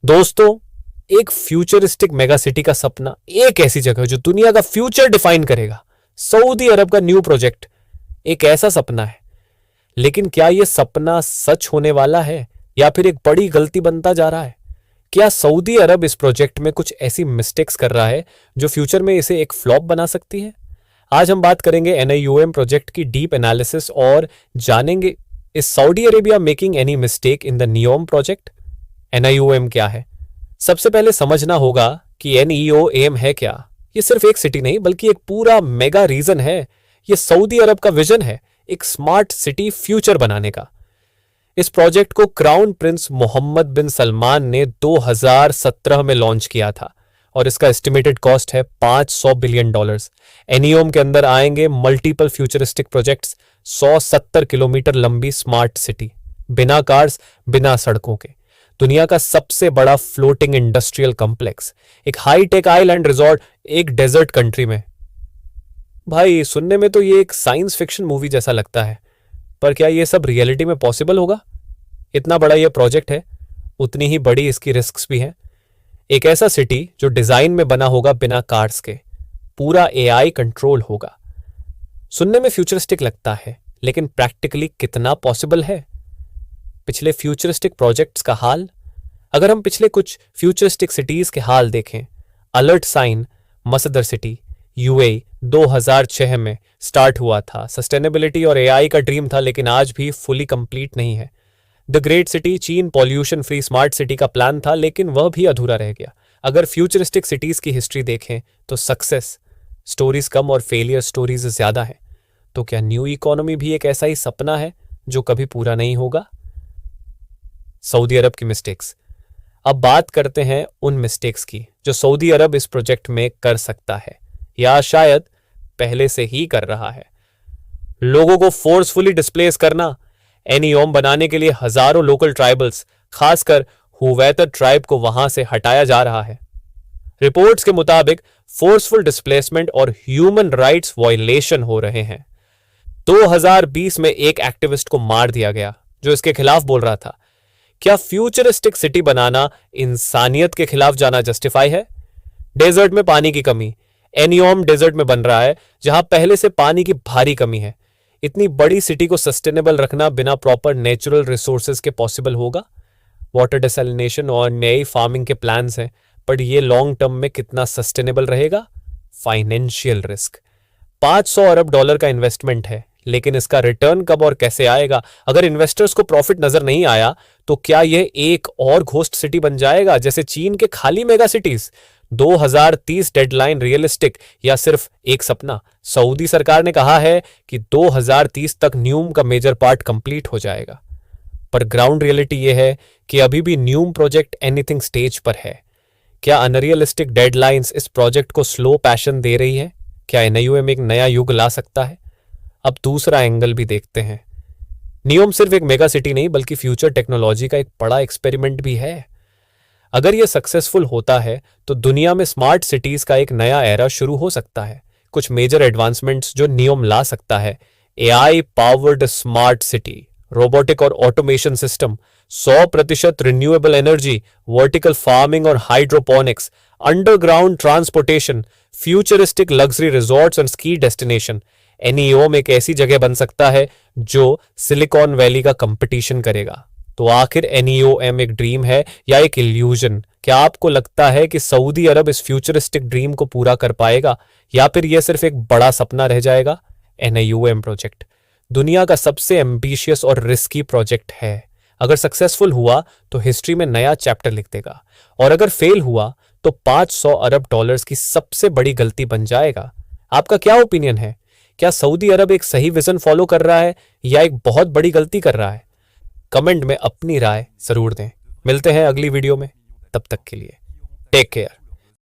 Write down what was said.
दोस्तों, एक futuristic mega city का सपना, एक ऐसी जगह जो दुनिया का फ्यूचर डिफाइन करेगा, सऊदी अरब का न्यू प्रोजेक्ट एक ऐसा सपना है। लेकिन क्या यह सपना सच होने वाला है या फिर एक बड़ी गलती बनता जा रहा है? क्या सऊदी अरब इस प्रोजेक्ट में कुछ ऐसी मिस्टेक्स कर रहा है जो फ्यूचर में इसे एक फ्लॉप बना सकती है? आज हम बात करेंगे NIOM प्रोजेक्ट की डीप एनालिसिस और जानेंगे, is Saudi Arabia making any mistake in the NEOM project? NIOM क्या है? सबसे पहले समझना होगा कि NIOM है क्या। ये सिर्फ एक सिटी नहीं बल्कि एक पूरा मेगा रीजन है। ये सऊदी अरब का विजन है एक स्मार्ट सिटी फ्यूचर बनाने का। इस प्रोजेक्ट को क्राउन प्रिंस मोहम्मद बिन सलमान ने 2017 में लॉन्च किया था और इसका एस्टिमेटेड कॉस्ट है $500 बिलियन। NIOM के अंदर आएंगे मल्टीपल फ्यूचरिस्टिक प्रोजेक्ट्स, 170 किलोमीटर लंबी स्मार्ट सिटी, बिना कार्स, बिना सड़कों के, दुनिया का सबसे बड़ा फ्लोटिंग इंडस्ट्रियल कॉम्प्लेक्स, एक हाई टेक आइलैंड रिजॉर्ट एक डेजर्ट कंट्री में। भाई, सुनने में तो ये एक साइंस फिक्शन मूवी जैसा लगता है, पर क्या ये सब रियलिटी में पॉसिबल होगा? इतना बड़ा ये प्रोजेक्ट है, उतनी ही बड़ी इसकी रिस्क्स भी हैं। एक ऐसा सिटी जो डिजाइन में बना होगा बिना कार्स के, पूरा AI कंट्रोल होगा। सुनने में फ्यूचरिस्टिक लगता है, लेकिन प्रैक्टिकली कितना पॉसिबल है? पिछले फ्यूचरिस्टिक प्रोजेक्ट्स का हाल, अगर हम पिछले कुछ फ्यूचरिस्टिक सिटीज के हाल देखें, अलर्ट साइन मसदर सिटी UAE 2006 में स्टार्ट हुआ था। सस्टेनेबिलिटी और AI का ड्रीम था, लेकिन आज भी फुली कंप्लीट नहीं है। द ग्रेट सिटी चीन पॉल्यूशन फ्री स्मार्ट सिटी का प्लान था, लेकिन वह भी अधूरा रह गया। अगर फ्यूचरिस्टिक सिटीज की हिस्ट्री देखें तो सक्सेस स्टोरीज कम और फेलियर स्टोरीज ज्यादा है। तो क्या न्यू इकोनॉमी भी एक ऐसा ही सपना है जो कभी पूरा नहीं होगा? सऊदी अरब की मिस्टेक्स। अब बात करते हैं उन मिस्टेक्स की जो सऊदी अरब इस प्रोजेक्ट में कर सकता है या शायद पहले से ही कर रहा है। लोगों को फोर्सफुली डिस्प्लेस करना। NIOM बनाने के लिए हजारों लोकल ट्राइबल्स, खासकर हुवैतर ट्राइब को वहां से हटाया जा रहा है। रिपोर्ट्स के मुताबिक फोर्सफुल डिस्प्लेसमेंट और ह्यूमन राइट्स वायलेशन हो रहे हैं। 2020 में एक एक्टिविस्ट को मार दिया गया जो इसके खिलाफ बोल रहा था। क्या फ्यूचरिस्टिक सिटी बनाना इंसानियत के खिलाफ जाना जस्टिफाई है? डेजर्ट में पानी की कमी। NIOM डेजर्ट में बन रहा है जहां पहले से पानी की भारी कमी है। इतनी बड़ी सिटी को सस्टेनेबल रखना बिना प्रॉपर नेचुरल रिसोर्सेज के पॉसिबल होगा? वाटर डिसैलिनेशन और नई फार्मिंग के प्लान्स हैं, पर यह लॉन्ग टर्म में कितना सस्टेनेबल रहेगा? Financial risk. $500 अरब का इन्वेस्टमेंट है, लेकिन इसका रिटर्न कब और कैसे आएगा? अगर इन्वेस्टर्स को प्रॉफिट नजर नहीं आया तो क्या यह एक और घोस्ट सिटी बन जाएगा जैसे चीन के खाली मेगा सिटीज? 2030 डेडलाइन रियलिस्टिक या सिर्फ एक सपना? सऊदी सरकार ने कहा है कि 2030 तक न्यूम का मेजर पार्ट कंप्लीट हो जाएगा, पर ग्राउंड रियलिटी यह है कि अभी भी न्यूम प्रोजेक्ट एनीथिंग स्टेज पर है। क्या अनरियलिस्टिक डेडलाइंस इस प्रोजेक्ट को स्लो पैशन दे रही है? क्या NIOM एक नया युग ला सकता है? अब दूसरा एंगल भी देखते हैं। नियोम सिर्फ एक मेगा सिटी नहीं बल्कि फ्यूचर टेक्नोलॉजी का एक बड़ा एक्सपेरिमेंट भी है। अगर यह सक्सेसफुल होता है तो दुनिया में स्मार्ट सिटीज का एक नया एरा शुरू हो सकता है। कुछ मेजर एडवांसमेंट्स जो नियोम ला सकता है: AI powered smart city, robotic और automation system, 100% renewable energy, vertical farming और hydroponics, underground transportation, futuristic luxury resorts and ski destination. NIOM एक ऐसी जगह बन सकता है जो सिलिकॉन वैली का कंपटीशन करेगा। तो आखिर NIOM एक ड्रीम है या एक इल्यूजन? क्या आपको लगता है कि सऊदी अरब इस फ्यूचरिस्टिक ड्रीम को पूरा कर पाएगा या फिर यह सिर्फ एक बड़ा सपना रह जाएगा? NIOM प्रोजेक्ट दुनिया का सबसे एम्बिशियस और रिस्की प्रोजेक्ट है। अगर सक्सेसफुल हुआ तो हिस्ट्री में नया चैप्टर लिख देगा, और अगर फेल हुआ तो $500 अरब की सबसे बड़ी गलती बन जाएगा। आपका क्या ओपिनियन है? क्या सऊदी अरब एक सही विजन फॉलो कर रहा है या एक बहुत बड़ी गलती कर रहा है? कमेंट में अपनी राय जरूर दें। मिलते हैं अगली वीडियो में, तब तक के लिए टेक केयर।